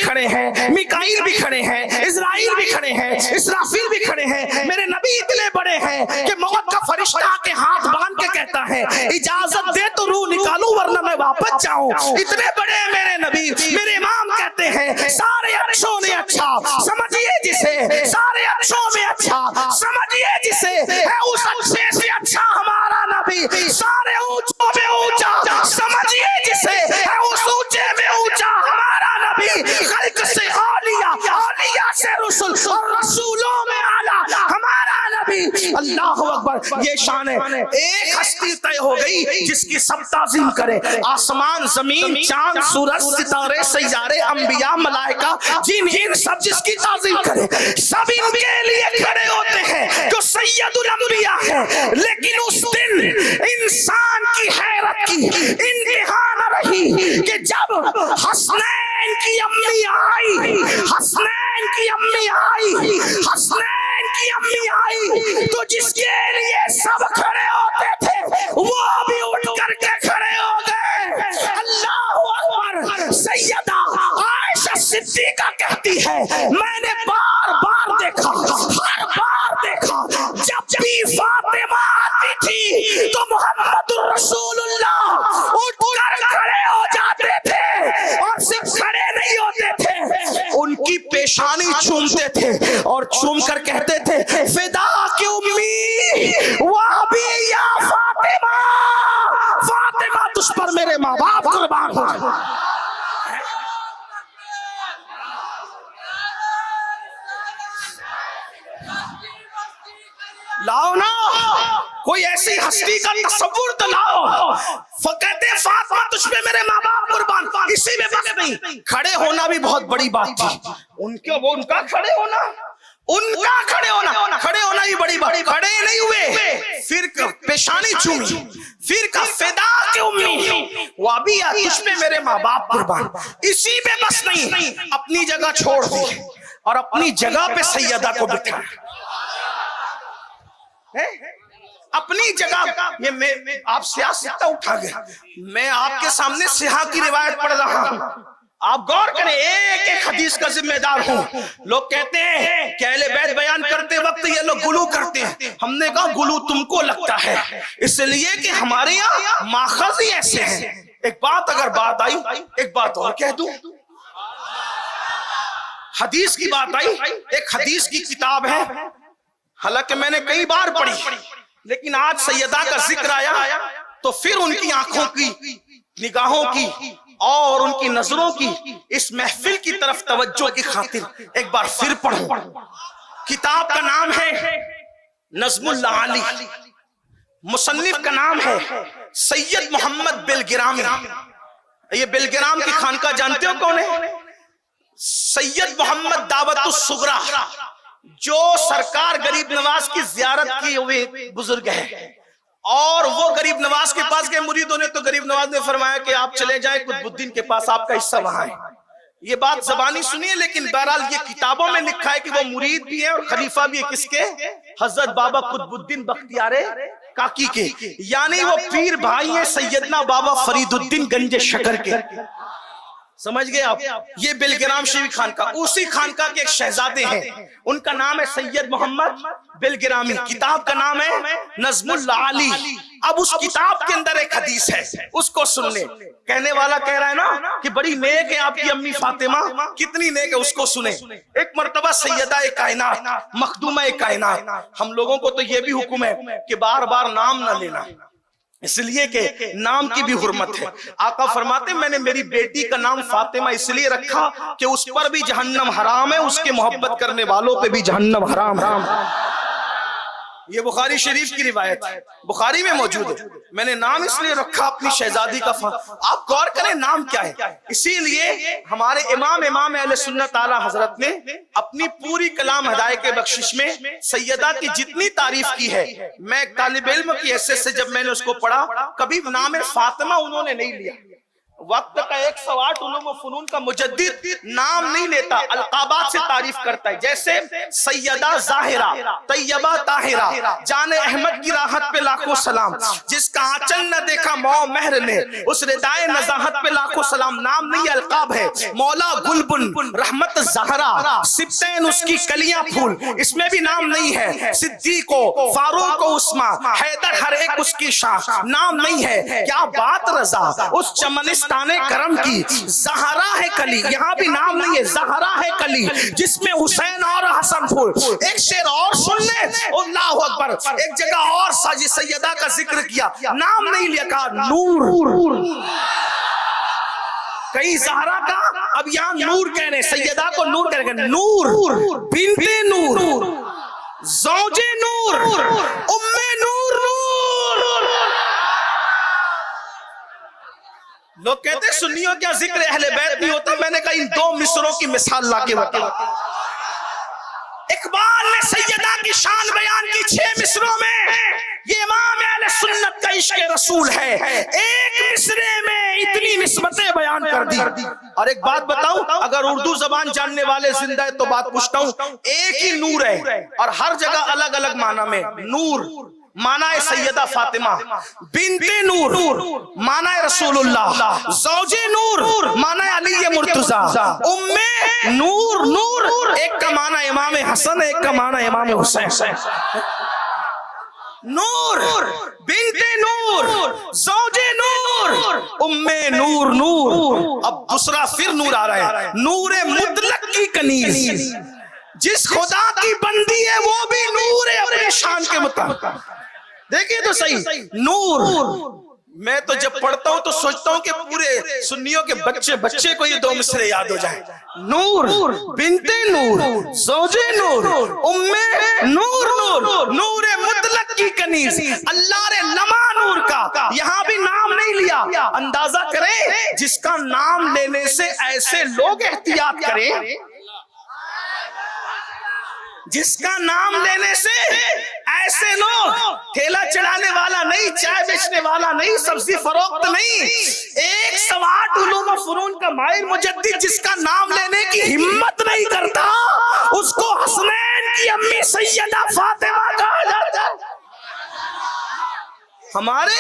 खड़े हैं, मिकाईल भी खड़े हैं, इज़राइल भी खड़े हैं, इसराफील भी खड़े हैं। मेरे नबी इतने बड़े हैं कि मौत का फरिश्ता के हाथ बांध के कहता है इजाजत दे तो रूह निकालूं वरना मैं वापस जाऊं। इतने बड़े मेरे नबी। मेरे इमाम कहते हैं सारे अच्छों में अच्छा समझिए जिसे, सारे अच्छों में अच्छा समझिए जिसे, है उस अच्छे से अच्छा हमारा नबी। सारे ऊंचों में ऊंचा समझिए जिसे, है उस ऊंचे में ऊंचा हमारा नबी। खल्क से औलिया, औलिया से रसूल और रसूलों में आला हमारा नबी। अल्लाह अकबर। ये शान है। एक हस्ती तय हो गई जिसकी सब ताज़ीम करे। आसमान, जमीन, चांद, सूरज, सितारे, सैयारे, अंबिया, मलाइका, जिन जिन सब जिसकी ताज़ीम करे। सब इनके लिए खड़े होते हैं जो सैयदुल अंबिया है। लेकिन उस दिन इंसान की हैरत की इंतहा न रही कि जब हसनैन की अम्मी आई, हसनैन की अम्मी आई, हसनैन की अम्मी आई, तो जिसके लिए सब खड़े होते थे वो भी उठ करके खड़े हो गए। अल्लाह अकबर। सैयदा आयशा सिद्दीका कहती है मैंने बार बार देखा, हर बार देखा, जब भी फातिमा आती थी तो मुहम्मदुर रसूलुल्लाह उठकर खड़े हो जाते थे और सिर्फ खड़े नहीं होते थे, उनकी पेशानी चूमते थे और चूमकर कहते थे फिदा की उम्मी वह भी या फातिमा, फातिमा तुझ पर मेरे माँ बाप कुर्बान हो। लाओ ना कोई ऐसी हस्ती का तस्वुर तो लाओ। कहते फातिमा तुझ पे मेरे माँ बाप कुर्बान। इसी में बस नहीं, खड़े होना भी बहुत बड़ी बात थी। उनका खड़े होना, उनका खड़े होना भी बड़ी बात। खड़े नहीं हुए, फिर पेशानी चूमी, फिर का फिदा की उम्मी वाबिया तुझ पे मेरे माँ बाप कुर्बान। इसी में बस नहीं, अपनी जगह छोड़ दी और अपनी जगह पे सैयदा को बिठा। अपनी जगह ये मैं आप सियासत उठा गया। मैं आपके सामने सिहा की रिवायत पढ़ रहा हूं, आप गौर करें। एक एक हदीस का जिम्मेदार हूं। लोग कहते हैं कि अहले बैत बयान करते वक्त ये लोग गुलू करते हैं। हमने कहा गुलू तुमको लगता है, इसलिए कि हमारे यहाँ माखज़ ही ऐसे हैं। एक बात अगर बात आई, एक बात और कह दूं। हदीस की बात आई, एक हदीस की किताब है, हालांकि मैंने कई बार पढ़ी, लेकिन आज सैयदा का जिक्र आया तो फिर उनकी आंखों की, निगाहों की और उनकी नजरों की इस महफिल की तरफ तवज्जो की खातिर एक बार फिर पढ़ो। किताब का नाम है नज़्मुल आली, मुसन्निफ का नाम है सैयद मोहम्मद बिलगिरामी। ये बिलगिराम की खानका जानते हो कौन है? सैयद मोहम्मद दावतुस सुगरा, जो सरकार गरीब नवाज की जियारत किए हुए बुजुर्ग है। और वो गरीब नवाज के पास गए मुरीदों ने, तो गरीब नवाज ने फरमाया कि आप चले जाएं कुतुबुद्दीन के पास, आपका हिस्सा वहां है। ये बात जबानी सुनिए, लेकिन बहरहाल ये किताबों में लिखा है कि वो मुरीद भी है और खलीफा भी है। किसके? हजरत बाबा कुतुबुद्दीन बख्तियारे काकी के, यानी वो पीर भाई है सैयदना बाबा फरीदुद्दीन गंजे शकर के। समझ गए आप? ये बिलगिराम शरीफ खानका, उसी खानका के एक शहजादे हैं, उनका नाम है सैयद मोहम्मद बिलगिरामी। किताब का नाम है नज़्मुल आली। अब उस किताब के अंदर एक हदीस है, उसको सुन ले। कहने वाला कह रहा है ना कि बड़ी नेक है आपकी अम्मी फातिमा, कितनी नेक है, उसको सुने। एक मर्तबा सैयदा ए कायनात, मखदूमा ए कायनात, हम लोगों को तो ये भी हुक्म है कि बार बार नाम ना लेना, इसलिए कि नाम की भी हुर्मत है। आका फरमाते मैंने मेरी बेटी का नाम फातिमा इसलिए रखा कि उस पर भी जहन्नम हराम है, उसके मोहब्बत करने वालों पे भी जहन्नम हराम है। ये बुखारी शरीफ की रिवायत है, बुखारी में मौजूद है। मैंने नाम इसलिए रखा अपनी शहजादी का। आप गौर करें नाम क्या है। इसीलिए हमारे इमाम अहले सुन्नत आला हजरत ने अपनी पूरी कलाम हदाये के बख्शिश में सैयदा की जितनी तारीफ की है, मैं तालिब इल्म की हैसियत से जब मैंने उसको पढ़ा, कभी नाम फातिमा उन्होंने नहीं लिया। वक्त का 108 उलूम व फनून का मुजद्दिद नाम नहीं लेता, अलकाबात से तारीफ करता है। जैसे सैयदा जाहिरा, तैयबा ताहिरा, जाने अहमद की राहत पे लाखों सलाम, जिसका आंचल न देखा मौ महर ने, उस रिदाए नजाहत पे लाखों सलाम। नाम नहीं, अलकाब है। मौला गुलबुन, रहमत ज़हरा, सिब्तैन उसकी कलियां फूल, इसमें भी नाम नहीं है। सिद्दीको, फारूक, उस्मा, हैदर, हर एक उसकी शाख, नाम नहीं है। क्या बात रजा उस चमनिस्ताने करम की, ज़हरा है कली, यहाँ भी नाम नहीं है। ज़हरा है कली जिसमें हुसैन और हसन फूल। एक शेर और सुन ले, अल्लाहु अकबर। एक जगह और साजी सैयदा का जिक्र किया, नाम नहीं लिया, कहा नूर। कहीं ज़हरा का, अब यहाँ नूर कह रहे, सैयदा को नूर कह रहे। नूर, बिन्ते नूर, ज़ौजे नूर, उम्मे नूर। लोग कहते हैं सुन्नियों क्या जिक्र अहले बैत नहीं होता। मैंने कहा इन दो मिसरों की मिसाल लाके बता। इकबाल ने सैयदा की शान बयान की 6 मिसरों में। ये इमाम अहले सुन्नत का इश्क रसूल है। एक मिसरे में इतनी निस्बतें बयान कर दी। और एक बात बताऊं, अगर उर्दू जबान जानने वाले जिंदा है तो बात पूछता हूं, एक ही नूर है और हर जगह अलग अलग माना में। नूर माना है सैयदा फातिमा, बिन्ते नूर माना है रसूलुल्लाह, ज़ौजे नूर माना है अली मुर्तजा, उम्मे नूर, नूर एक का माना इमाम हसन, एक का माना इमाम हुसैन। नूर, बिन्ते नूर, ज़ौजे नूर, उम्मे नूर, नूर। अब दूसरा फिर नूर आ रहा है, नूरे मुतलक की कनीज, जिस खुदा की बंदी है वो भी नूर है अपने शान के मुताबिक। देखिए तो सही, नूर। मैं तो जब पढ़ता हूं तो सोचता हूं कि पूरे सुन्नियों के बच्चे को ये 2 मिसरे याद हो जाए। नूर, बिन्ते नूर, ज़ौजे नूर, उम्मे नूर, नूर, नूरे मुतलक की कनीज, अल्लाह रे नमा नूर का। यहां भी नाम नहीं लिया। अंदाजा करें, जिसका नाम लेने से ऐसे लोग एहतियात करें, जिसका नाम लेने से ऐसे लोग, ठेला चढ़ाने वाला नहीं, चाय बेचने वाला नहीं, सब्जी फरोख्त नहीं, 108 उलूम व फनून का माहिर मुजद्दिद जिसका नाम लेने की हिम्मत नहीं करता, उसको हसनैन की अम्मी सैयदा फातिमा कहा जाता। हमारे